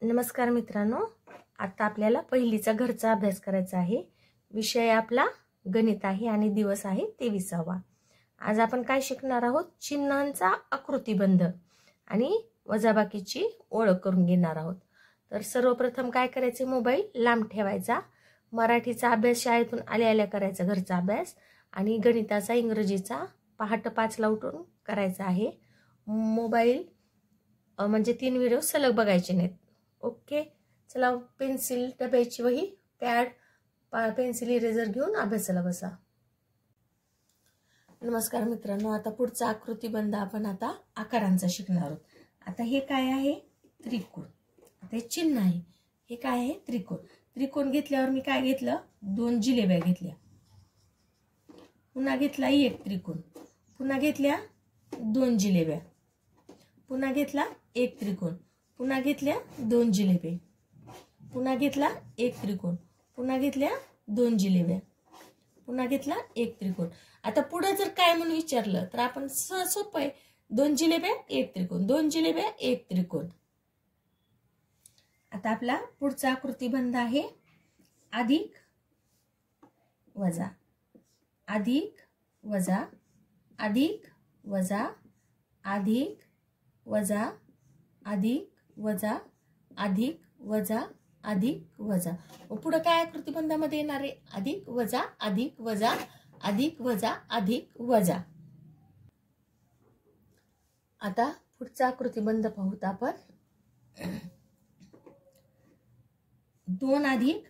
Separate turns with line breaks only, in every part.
नमस्कार मित्रांनो, आता आपल्याला पहिलीचा घरचा अभ्यास करायचा आहे। विषय आपला गणित आहे आणि दिवस आहे 23वा। आज आपण काय शिकणार आहोत? चिन्हांचा आकृतिबंध आणि वजाबाकीची ओळख करून घेणार आहोत। तर सर्वप्रथम काय करायचे, मोबाईल लांब ठेवायचा, मराठीचा अभ्यास शाळेतून आल्या करायचा घरचा अभ्यास, आणि गणिताचा इंग्रजीचा पहाटे 5ला उठून करायचा आहे। मोबाईल म्हणजे 3 व्हिडिओ सलग बघायचे नाहीत। ओके, चला पेन्सिल, डब्याची वही, पॅड, पेन्सिल, इरेजर घेऊन अभ्यासाला बसा। नमस्कार मित्रांनो, आता पुढचा आकृतिबंध आपण आता आकारांचा शिकणार आहोत। आता हे काय आहे? त्रिकोण। आता हे चिन्ह आहे, हे काय आहे? त्रिकोण। त्रिकोण घेतल्यावर मी काय घेतलं? 2 जिलेब्या घेतल्या, पुन्हा घेतला एक त्रिकोण, पुन्हा घेतल्या 2 जिलेब्या, पुन्हा घेतला एक त्रिकोण, पुन्हा घेतल्या 2 जिलेबे, पुन्हा घेतला एक त्रिकोण, पुन्हा घेतल्या 2 जिलेब्या, पुन्हा घेतला एक त्रिकोण। आता पुढे जर काय म्हणून विचारलं तर आपण सोपं आहे, 2 जिलेब्या एक त्रिकोण, 2 जिलेब्या एक त्रिकोण। आता आपला पुढचा आकृतिबंध आहे अधिक वजा, अधिक वजा, अधिक वजा, अधिक वजा, अधिक वजा, अधिक वजा, अधिक वजा। पुढे काय आकृतिबंधामध्ये येणार आहे? अधिक वजा, अधिक वजा, अधिक वजा, अधिक वजा। आता पुढचा आकृतिबंध पाहूत आपण। 2 अधिक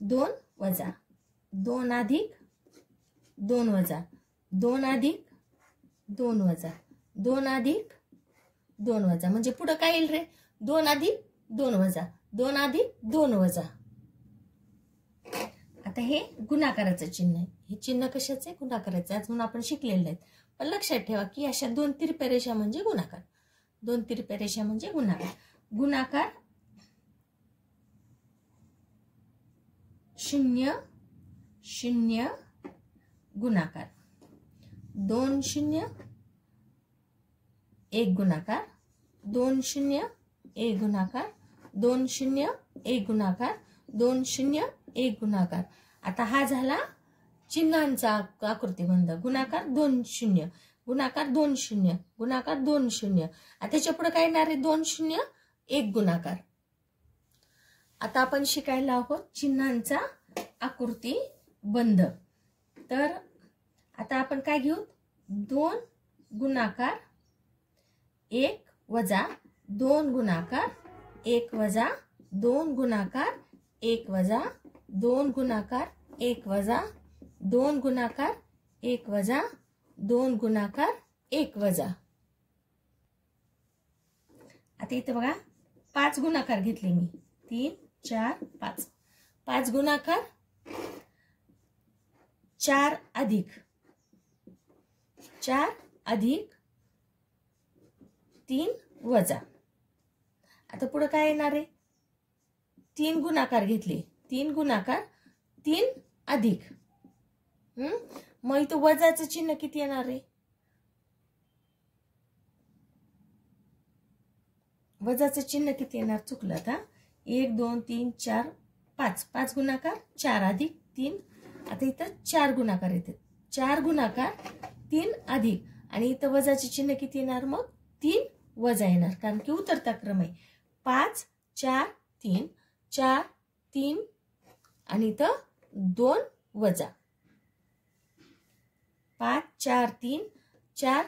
2 वजा, 2 अधिक 2 वजा, 2 अधिक 2 वजा, 2 अधिक 2 वजा, म्हणजे पुढे काय येईल रे? 2 अधिक 2 वजा, 2 अधिक 2 वजा। आता हे गुणाकाराचं चिन्ह आहे। हे चिन्ह कशाचे? गुणाकाराचे। आज म्हणून आपण शिकलेले नाहीत, पण लक्षात ठेवा की अशा 2 तिरप्या रेषा म्हणजे गुणाकार, 2 तिरप्या रेषा म्हणजे गुणाकार। गुणाकार 0 0 गुणाकार, 2 0 1 गुणाकार, 2 0 1 गुणाकार, 2 0 1 गुणाकार, 2 0 1 गुणाकार। आता हा झाला चिन्हांचा आकृतिबंध। गुणाकार 2 0, गुणाकार 2 0, गुणाकार 2 0। आता त्याच्या पुढे काय येणार आहे? 2 0 1 गुणाकार। आता आपण शिकायला आहोत चिन्हांचा आकृतिबंध। तर आता आपण काय घेऊ? 2 गुणाकार 1 वजा 2 गुणाकार 1 वजा 2 गुणाकार 1 वजा 2 गुणाकार 1 वजा 2 गुणाकार 1 वजा 2 गुणाकार 1 वजा। आता इथे बघा 5 गुणाकार घेतले मी, 3 4 5, 5 गुणाकार 4 अधिक 4 अधिक 3 वजा। आता पुढे काय येणार आहे? 3 गुणाकार घेतले, 3 गुणाकार 3 अधिक, मग इथं वजाचं चिन्ह किती येणार आहे? वजाचं चिन्ह किती येणार? चुकलं आता। 1 2 3 4 5, 5 गुणाकार 4 अधिक 3। आता इथं 4 गुणाकार येतात, 4 गुणाकार 3 अधिक, आणि इथं वजाचे चिन्ह किती येणार? मग 3 वजा येणार, कारण की उतरता क्रम आहे। 5 4 3 4 3, आणि इथं 2 वजा, 5 4 3 4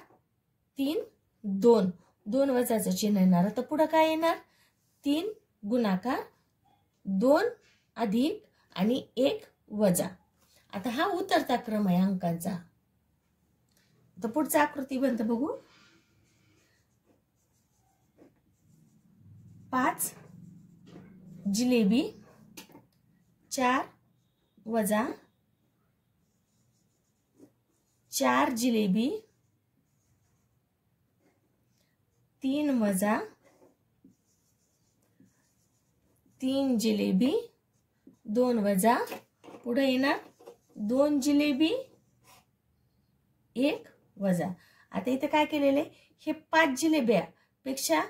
3 2, 2 वजाचं चिन्ह येणार। आता पुढे काय येणार? 3 गुणाकार 2 अधिक आणि 1 वजा। आता हा उतरता क्रम आहे अंकांचा। तर पुढचा आकृतिबंध बघू। 5 जिलेबी 4 वजा 4 जिलेबी 3 वजा 3 जिलेबी 2 वजा, पुढे येणार 2 जिलेबी 1 वजा। आता इथे काय केलेले? हे 5 जिलेब्या पेक्षा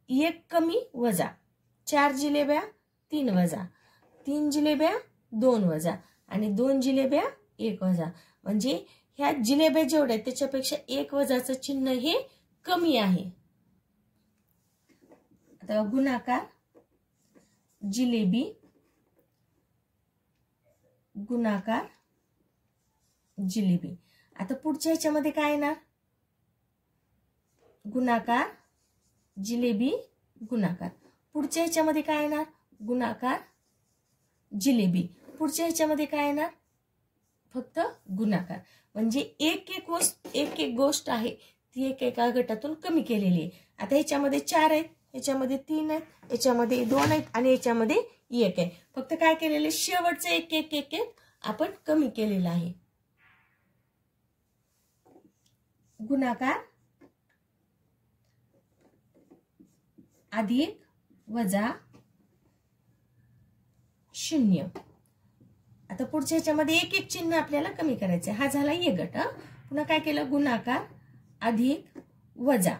1 कमी वजा 4 जिलेब्या 3 वजा 3 जिलेब्या 2 वजा आणि 2 जिलेब्या 1 वजा म्हणजे ह्या जिलेब्या जेवढ्या त्याच्यापेक्षा 1 वजाचं चिन्ह हे कमी आहे. आता गुणाकार जिलेबी गुणाकार जिलेबी. आता पुढच्या ह्याच्यामध्ये काय येणार? गुणाकार जिलेबी गुणाकार. पुढच्या ह्याच्यामध्ये काय येणार? गुणाकार जिलेबी. पुढच्या ह्याच्यामध्ये काय येणार? फक्त गुणाकार. म्हणजे एक एक गोष्ट आहे ती एका गटातून कमी केलेली आहे. आता ह्याच्यामध्ये 4 आहेत, ह्याच्यामध्ये 3 आहेत, ह्याच्यामध्ये 2 आहेत आणि ह्याच्यामध्ये 1 आहे. फक्त काय केलेले? शेवटचं एक एक आपण कमी केलेलं आहे. गुणाकार अधिक वजा 0. आता पुढच्या ह्याच्यामध्ये एक चिन्ह आपल्याला कमी करायचं. हा झाला एक गट. पुन्हा काय केलं? गुणाकार अधिक वजा.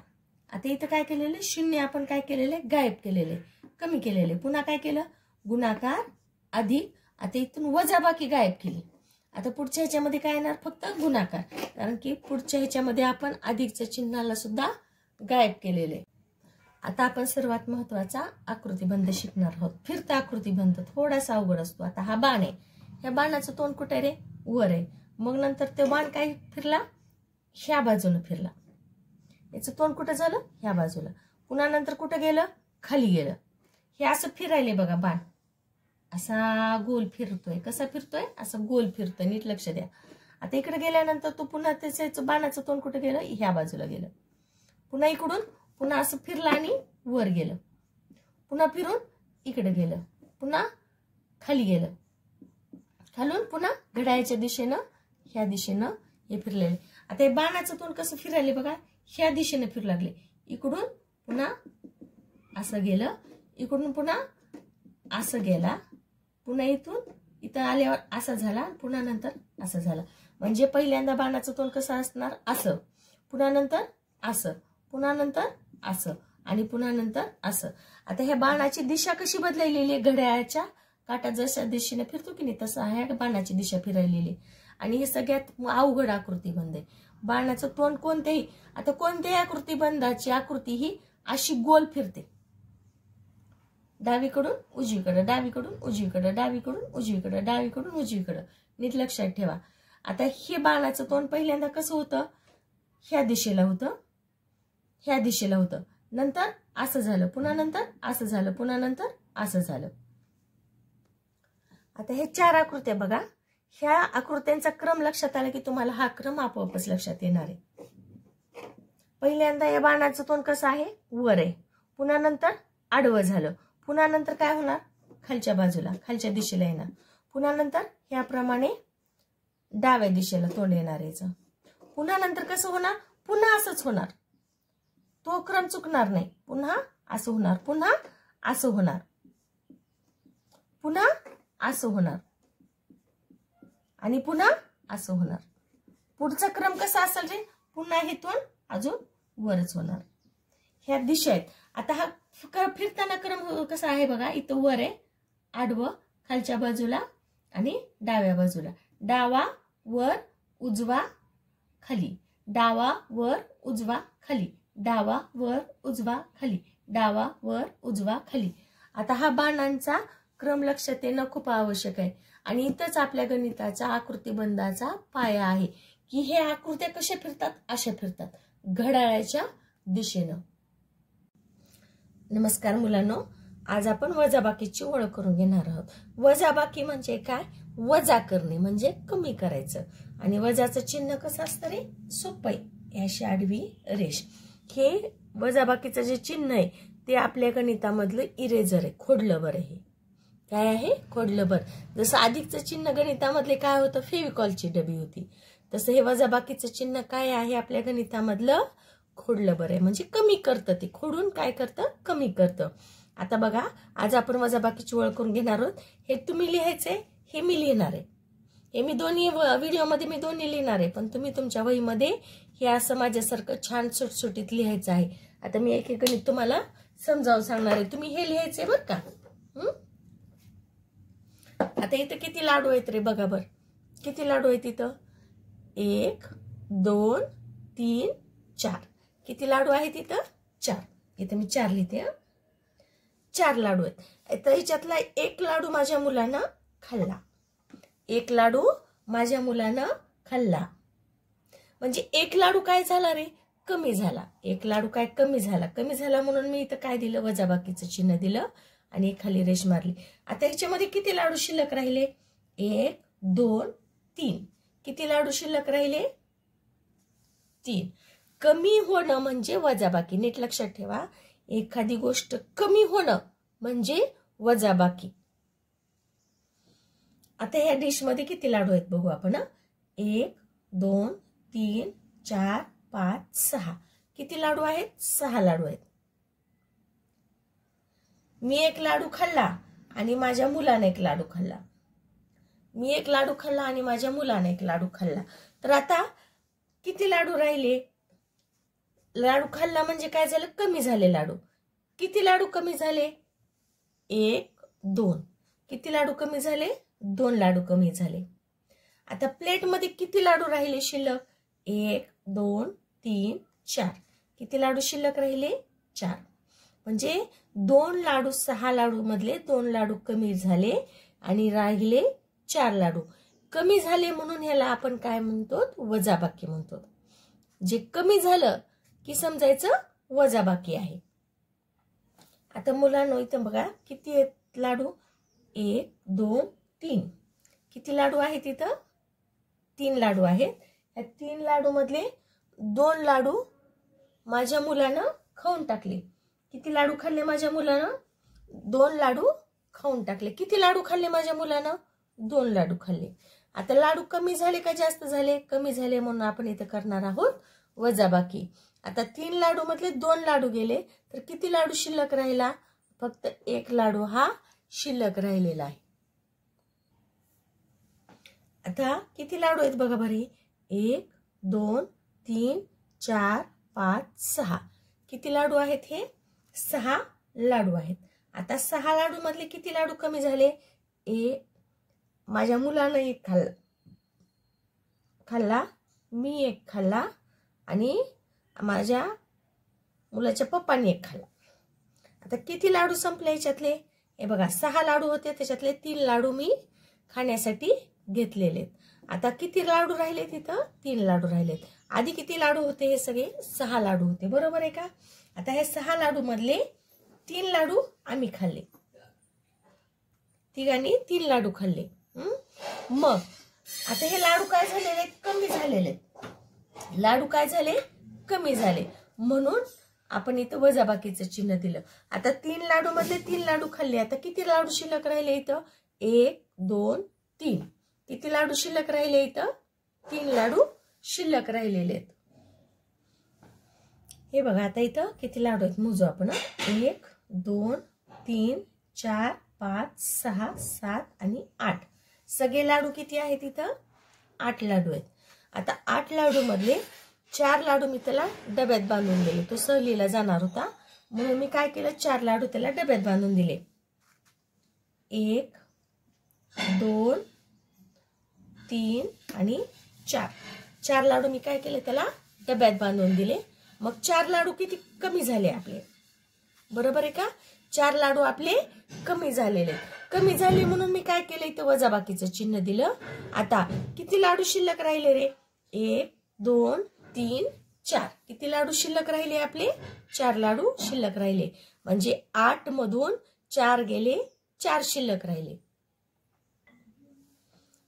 आता इथं काय केलेलं? 0 आपण काय केलेले? गायब केलेले, कमी केलेले. पुन्हा काय केलं? गुणाकार अधिक. आता इथून वजा बाकी गायब केली. आता पुढच्या ह्याच्यामध्ये काय येणार? फक्त गुणाकार, कारण की पुढच्या ह्याच्यामध्ये आपण अधिकच्या चिन्हाला सुद्धा गायब केलेले. आता आपण सर्वात महत्वाचा आकृतिबंध शिकणार आहोत. फिरता आकृतिबंध थोडासा अवघड असतो. आता हा बाण आहे, ह्या बाणाचं तोंड कुठे रे? वर आहे. मग नंतर ते बाण काय फिरला? ह्या बाजूला फिरला. याचं तोंड कुठं झालं? ह्या बाजूला. पुन्हा नंतर कुठं गेलं? खाली गेलं. हे असं फिरायले बघा. बाण असा गोल फिरतोय. कसा फिरतोय? असं गोल फिरतोय. नीट लक्ष द्या. आता इकडे गेल्यानंतर तो पुन्हा त्याचं बाणाचं तोंड कुठे गेलं? ह्या बाजूला गेलं. पुन्हा इकडून पुन्हा असं फिरलं आणि वर गेलं. पुन्हा फिरून इकडे गेलं. पुन्हा खाली गेलं. खालून पुन्हा घड्याळाच्या दिशेनं ह्या दिशेनं हे फिरलेले. आता हे बाणाचं तोंड कसं फिरायले बघा. ह्या दिशेने फिरू लागले. इकडून पुन्हा असं गेलं. इकडून पुन्हा असं गेला. पुन्हा इथं आल्यावर असं झाला. पुन्हा नंतर असं झालं. म्हणजे पहिल्यांदा बाणाचं तोंड कसं असणार? असं. पुन्हा नंतर असं. पुन्हा नंतर असं आणि पुन्हा नंतर असं. आता ह्या बाणाची दिशा कशी बदललेली आहे? घड्याळाच्या काटा जशा दिशेने फिरतो की नाही तसं ह्या बाणाची दिशा फिरलेली. आणि हे सगळ्यात अवघड आकृतिबंध आहे. बाणाचं तोंड कोणतेही, आता कोणत्याही आकृतिबंधाची आकृती ही अशी गोल फिरते. डावीकडून उजवीकडे, डावीकडून उजवीकडे, डावीकडून उजवीकडे, डावीकडून उजवीकडे. नीट लक्षात ठेवा. आता हे बाणाचं तोंड पहिल्यांदा कसं होतं? ह्या दिशेला होतं, ह्या दिशेला होतं. नंतर असं झालं. पुन्हा नंतर असं झालं. पुन्हा नंतर असं झालं. आता हे 4 आकृत्या बघा. ह्या आकृत्यांचा क्रम लक्षात आला की तुम्हाला हा क्रम आपोआपच लक्षात येणार आहे. पहिल्यांदा या बाणाचं तोंड कसं आहे? वर आहे. पुन्हा नंतर आडवं झालं. पुन्हा नंतर काय होणार? खालच्या बाजूला, खालच्या दिशेला येणार. पुन्हा नंतर ह्याप्रमाणे डाव्या दिशेला तोंड येणार याचं. पुन्हा नंतर कसं होणार? पुन्हा असंच होणार. तो क्रम चुकणार नाही. पुन्हा असं होणार. पुन्हा असं होणार. पुन्हा असं होणार आणि पुन्हा असं होणार. पुढचा क्रम कसा असेल रे? पुन्हा हे तोंड अजून वरच होणार. ह्या दिशा आहेत. आता हा फिरताना क्रम कसा आहे बघा. इथं वर आहे, आडवं, खालच्या बाजूला आणि डाव्या बाजूला. डावा वर, उजवा खाली. डावा वर, उजवा खाली. डावा वर, उजवा खाली. डावा वर, उजवा खाली. आता हा बाणांचा क्रम लक्षात येणं खूप आवश्यक आहे. आणि इथंच आपल्या गणिताचा आकृतिबंधाचा पाया आहे की हे आकृत्या कशा फिरतात? अशा फिरतात, घड्याळाच्या दिशेनं. नमस्कार मुलांनो, आज आपण वजाबाकीची ओळख करून घेणार आहोत. वजाबाकी म्हणजे काय? वजा करणे म्हणजे कमी करायचं. आणि वजाचं चिन्ह कसं असतं रे? सोपं आहे. अशी आडवी रेष. हे वजाबाकीचं जे चिन्ह आहे ते आपल्या गणितामधलं इरेजर आहे, खोडलबर आहे. काय आहे? खोडलबर. जसं अधिकचं चिन्ह गणितामधले काय होतं? फेविकॉलची डबी होती. तसं हे वजाबाकीचं चिन्ह काय आहे आपल्या गणितामधलं? खोडलबर आहे. म्हणजे कमी करतं. ते खोडून काय करतं? कमी करतं. आता बघा, आज आपण वजाबाकीची ओळख करून घेणार आहोत. हे तुम्ही लिहायचंय, हे मी लिहिणार आहे. हे मी दोन्ही व्हिडिओमध्ये मी दोन्ही लिहिणार आहे, पण तुम्ही तुमच्या वहीमध्ये हे असं माझ्यासारखं छान सुटसुटीत लिहायचं आहे. आता मी एक एक गणित तुम्हाला समजावून सांगणार आहे. तुम्ही हे लिहायचंय बरं का. आता इथं किती लाडू आहेत रे बघा बर. किती लाडू आहेत इथं? 1 2 3 4. किती लाडू आहेत इथं? 4. इथं मी 4 लिहिते. 4 लाडू आहेत. तर याच्यातला एक लाडू माझ्या मुलानं खाल्ला. एक लाडू माझ्या मुलानं खाल्ला. म्हणजे एक लाडू काय झाला रे? कमी झाला. एक लाडू काय कमी झाला. कमी झाला म्हणून मी इथं काय दिलं? वजाबाकीचं चिन्ह दिलं आणि खाली रेष मारली. आता याच्यामध्ये किती लाडू शिल्लक राहिले? 1 2 3. किती लाडू शिल्लक राहिले? 3. कमी होणं म्हणजे वजाबाकी. नीट लक्षात ठेवा. एखादी गोष्ट कमी होणं म्हणजे वजाबाकी. आता ह्या डिश मध्ये किती लाडू आहेत बघू आपण. 1 2 3 4 5 6. किती लाडू आहेत? 6 लाडू आहेत. मी एक लाडू खाल्ला आणि माझ्या मुलाने एक लाडू खाल्ला. मी एक लाडू खाल्ला आणि माझ्या मुलाने एक लाडू खाल्ला. तर आता किती लाडू राहिले? लाडू खाल्ला म्हणजे काय झालं? कमी झाले लाडू. किती लाडू कमी झाले? 1 2. किती लाडू कमी झाले? 2 लाडू कमी झाले. आता प्लेट मध्ये किती लाडू राहिले शिल्लक? 1 2 3 4. किती लाडू शिल्लक राहिले? 4. म्हणजे 2 लाडू 6 लाडू मधले 2 लाडू कमी झाले आणि राहिले 4 लाडू. कमी झाले म्हणून ह्याला आपण काय म्हणतो? वजाबाकी म्हणतो. जे कमी झालं की समजायचं वजाबाकी आहे. आता मुलांनो इथं बघा किती आहेत लाडू? 1 2 3. किती लाडू आहेत इथं? 3 लाडू आहेत. या 3 लाडू मधले 2 लाडू माझ्या मुलानं खाऊन टाकले. किती लाडू खाल्ले माझ्या मुलानं? 2 लाडू खाऊन टाकले. किती लाडू खाल्ले माझ्या मुलानं? 2 लाडू खाल्ले. आता लाडू कमी झाले का जास्त झाले? कमी झाले म्हणून आपण इथं करणार आहोत वजाबाकी. आता 3 लाडू मधले 2 लाडू गेले तर किती लाडू शिल्लक राहिला? फक्त 1 लाडू हा शिल्लक राहिलेला आहे. आता किती लाडू आहेत बघा बरे. 1 2 3 4 5 6. किती लाडू आहेत हे? 6 लाडू आहेत. आता 6 लाडू मधले किती लाडू कमी झाले? माझ्या मुलानं एक खाल्ला, मी एक खाल्ला आणि माझ्या मुलाच्या पप्पाने एक खाल्ला. आता किती लाडू संपले याच्यातले? हे बघा 6 लाडू होते त्याच्यातले 3 लाडू मी खाण्यासाठी घेतलेले. आता किती लाडू राहिले तिथं? 3 लाडू राहिलेत. आधी किती लाडू होते? हे सगळे 6 लाडू होते. बरोबर आहे का? आता हे 6 लाडू मधले 3 लाडू आम्ही खाल्ले. तिघांनी 3 लाडू खाल्ले. मग आता हे लाडू काय झालेले? कमी झालेले. लाडू काय झाले? कमी झाले म्हणून आपण इथं वजाबाकीचं चिन्ह दिलं. आता 3 लाडू मधले 3 लाडू खाल्ले. आता किती लाडू शिल्लक राहिले इथं? 1 2 3. किती लाडू शिल्लक राहिले इथं? 3 लाडू शिल्लक राहिलेले आहेत. हे बघा आता इथं किती लाडू आहेत मोजू आपण. 1 2 3 4 5 6 7 आणि 8. सगळे लाडू किती आहेत इथं? 8 लाडू आहेत. आता 8 लाडू मधले 4 लाडू मी त्याला डब्यात बांधून दिले. तो सहलीला जाणार होता म्हणून मी काय केलं? 4 लाडू त्याला डब्यात बांधून दिले. 1 2 3 आणि 4. 4 लाडू मी काय केले? त्याला डब्यात बांधून दिले. मग 4 लाडू किती कमी झाले आपले? बरोबर आहे का? 4 लाडू आपले कमी झालेले. कमी झाले म्हणून मी काय केलं? इथं वजाबाकीचं चिन्ह दिलं. आता किती लाडू शिल्लक राहिले रे? 1 2 3 4. किती लाडू शिल्लक राहिले आपले? 4 लाडू शिल्लक राहिले. म्हणजे 8 मधून 4 गेले, 4 शिल्लक राहिले.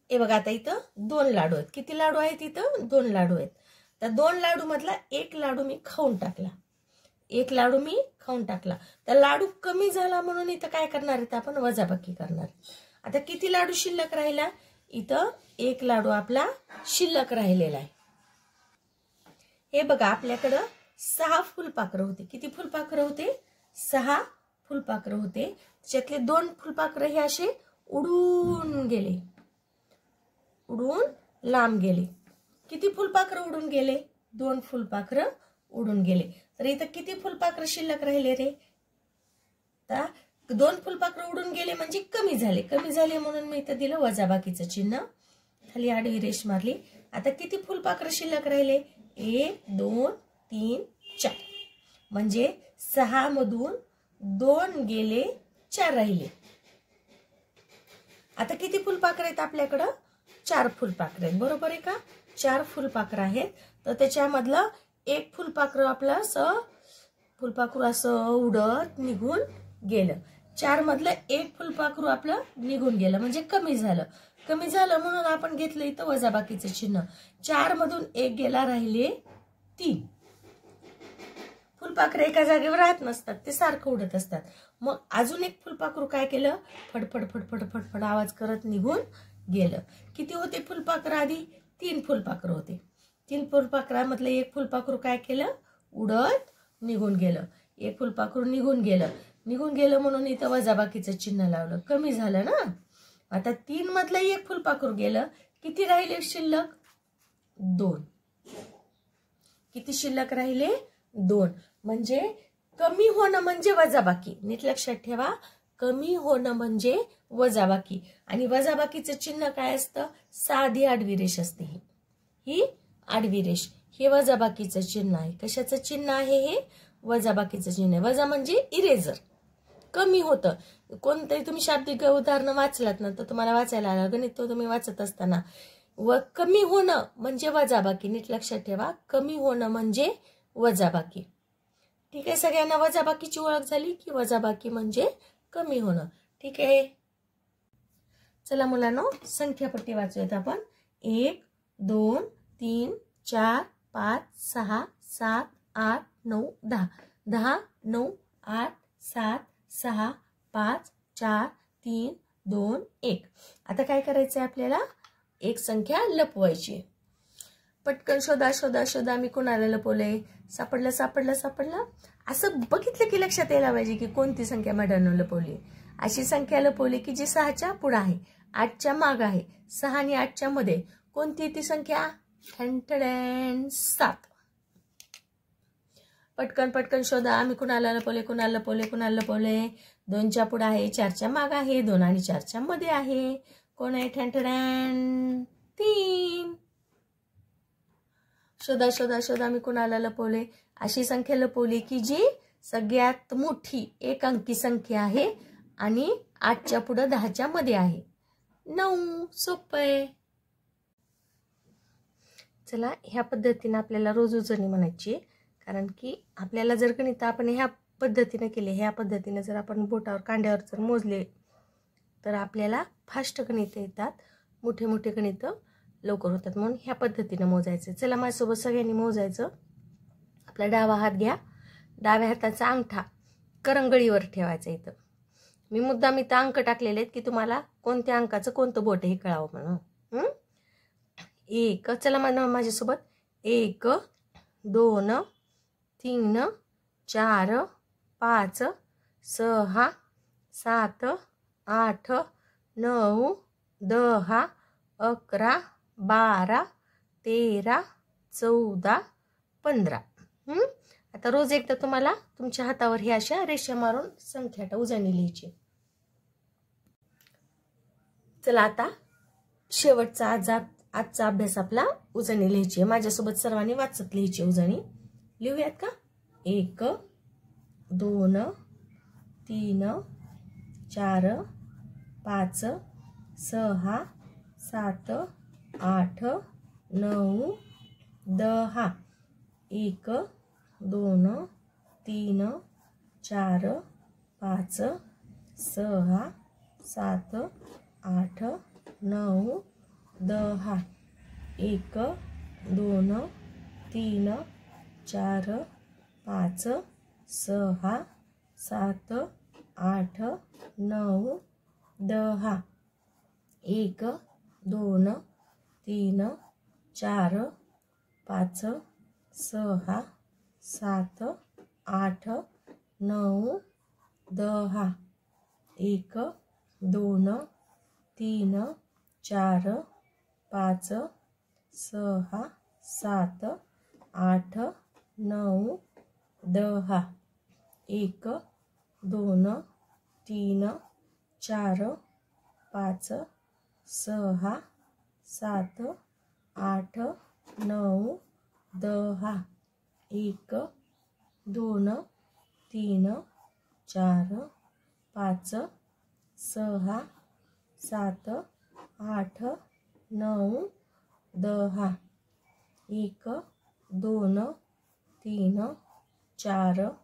हे बघा आता इथं 2 लाडू आहेत. किती लाडू आहेत इथं? 2 लाडू आहेत. तर 2 लाडू मधला 1 लाडू मी खाऊन टाकला. 1 लाडू मी खाऊन टाकला. तर लाडू कमी झाला म्हणून इथं काय करणार आहेत आपण? वजाबाकी करणार. आता किती लाडू शिल्लक राहिला? इथं 1 लाडू आपला शिल्लक राहिलेला आहे. हे बघा आपल्याकडं 6 फुलपाखरं होते. किती फुलपाखरं होते? 6 फुलपाखरं होते. त्याच्यातले 2 फुलपाखरं हे असे उडून गेले, उडून लांब गेले. किती फुलपाखरं उडून गेले? 2 फुलपाखरं उडून गेले. तर इथं किती फुलपाखरं शिल्लक राहिले रे? तर 2 फुलपाखरं उडून गेले म्हणजे कमी झाले म्हणून मी इथं दिलं वजाबाकीचं चिन्ह, खाली आडवी रेष मारली. आता किती फुलपाखरं शिल्लक राहिले? 1 2 3 4 म्हणजे 6 मधून 2 गेले, 4 राहिले. आता किती फुलपाखरं आहेत आपल्याकडं? 4 फुलपाखरं आहेत. बरोबर आहे का? 4 फुलपाखरं आहेत. तर त्याच्यामधलं एक फुलपाखरू असं उडत निघून गेलं. 4 मधलं एक फुलपाखरू आपलं निघून गेलं म्हणजे कमी झालं म्हणून आपण घेतलं इथं वजाबाकीचं चिन्ह. 4 मधून 1 गेला, राहिले 3. फुलपाखरं एका जागेवर राहत नसतात, ते सारखं उडत असतात. मग अजून एक फुलपाखरू काय केलं? फडफड फडफड फडफड आवाज करत निघून गेलं. किती होते फुलपाखरं आधी? 3 फुलपाखरं होते. 3 फुलपाखरामधलं एक फुलपाखरू काय केलं? उडत निघून गेलं. एक फुलपाखरू निघून गेलं म्हणून इथं वजाबाकीचं चिन्ह लावलं. कमी झालं ना. आता 3 मधलं एक फुलपाखरू गेलं, किती राहिले शिल्लक? 2. किती शिल्लक राहिले? 2. म्हणजे कमी होणं म्हणजे वजाबाकी. नीट लक्षात ठेवा, कमी होणं म्हणजे वजाबाकी. आणि वजाबाकीचं चिन्ह काय असतं? साधी आडवी रेष असते. ही आडवी रेष, हे वजाबाकीचं चिन्ह आहे. कशाचं चिन्ह आहे हे? वजाबाकीचं चिन्ह आहे. वजा म्हणजे इरेजर, कमी होतं. कोणतंही तुम्ही शाब्दिक उदाहरण वाचलात ना, तर तुम्हाला वाचायला आलं. गणित तुम्ही वाचत असताना कमी होणं म्हणजे वजाबाकी. नीट लक्षात ठेवा, कमी होणं म्हणजे वजाबाकी. ठीक आहे, सगळ्यांना वजाबाकीची ओळख झाली की वजाबाकी म्हणजे कमी होणं. ठीक आहे, चला मुलांनो, संख्यापट्टी वाचूयात आपण. 1 2 3 4 5 6 7 8 9 10. 10 9 8 7 6 5 4 3 2 1. आता काय करायचंय आपल्याला? एक संख्या लपवायची. पटकन शोधा. मी कोणाला लपवले? सापडलं. असं बघितलं की लक्षात यायला पाहिजे की कोणती संख्या मॅडमनं लपवली. अशी संख्या लपवली की जी 6च्या पुढे आहे, 8च्या माग आहे. 6 आणि 8च्या मध्ये कोणती ती संख्या? 7. पटकन शोधा. आम्ही कुणाला लपवले? 2च्या पुढे आहे, 4च्या माग आहे, 2 आणि 4च्या मध्ये आहे. कोण आहे? 3. शोधा. मी कुणाला लपवले? अशी संख्या लपवली की जी सगळ्यात मोठी एक अंकी संख्या आहे आणि 8च्या पुढे 10च्या मध्ये आहे. 9. सोपं आहे. चला, ह्या पद्धतीने आपल्याला रोज उजळणी म्हणायची. कारण की आपल्याला जर गणित आपण ह्या पद्धतीने केले, ह्या पद्धतीने जर आपण बोटावर कांड्यावर जर मोजले तर आपल्याला फास्ट गणित येतात, मोठे गणित लवकर होतात. म्हणून ह्या पद्धतीने मोजायचं. चला, माझ्यासोबत सगळ्यांनी मोजायचं. आपला डावा हात घ्या, डाव्या हाताचा अंगठा करंगळीवर ठेवायचा. इथं मी मुद्दाम इथं अंक टाकलेले आहेत की तुम्हाला कोणत्या अंकाचं कोणतं बोट हे कळावं म्हणून. 1. चला माझ्यासोबत. 1 2 3 4 5 6 7 8 9 10 11 12 13 14 15. आता रोज एकदा तुम्हाला तुमच्या हातावर ही अशा रेषा मारून संख्या उजळणी लिहायची. चला, आता शेवटचा आजचा अभ्यास आपला उजळणी लिहायची. माझ्यासोबत सर्वांनी वाचत लिहायची उजळणी. लिहूयात का? 1 2 3 4 5 6 7 8 9 10. 1 2 3 4 5 6 7 8 9 10. 1 2 3 4 5 6 7 8 9 10. 1 2 3 4 5 6 7 8 9 10. 1 2 3 4 5 6 7 8 9 10 1 2 3 4 5 6 7 8 9 10 1 2 3 4 5 6 7 8 9 10 1 2 3 4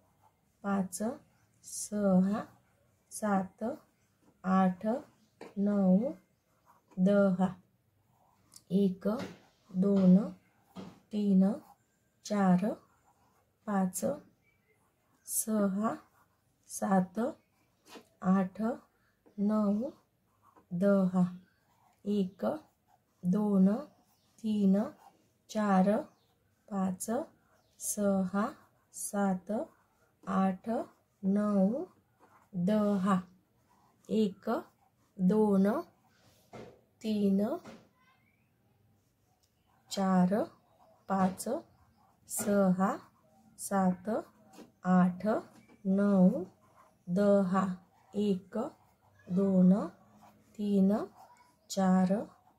5 6 7 8 9 10 1 2 3 4 5 6 7 8 9 10 1 2 3 4 5 6 7 8 9 10 1 2 3 4 5 6 7 8 9 10 1 2 3 4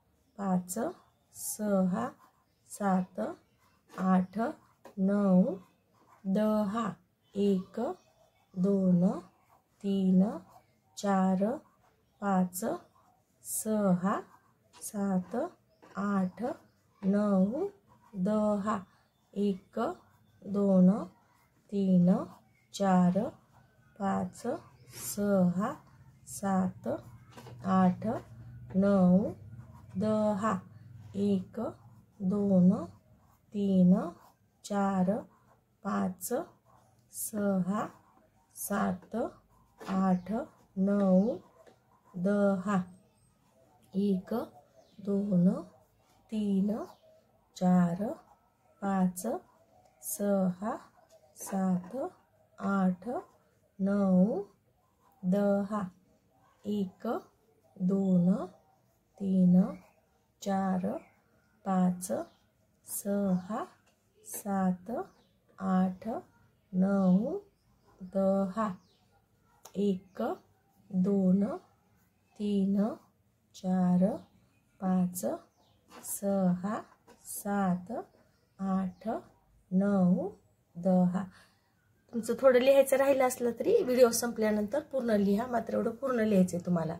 5 6 7 8 9 10 1 2 3 4 5 6 7 8 9 10 1 2 3 4 5 6 7 8 9 10 1 2 3 4 5 6 7 8 9 10 1 2 3 4 5 6 7 8 9 10 1 2 3 4 5 6 7 8 9 10 1 2 3 4 5 6 7 8 9 10. तुमचं थोडं लिहायचं राहिलं असलं तरी व्हिडिओ संपल्यानंतर पूर्ण लिहा, मात्र एवढं पूर्ण लिहायचं आहे तुम्हाला.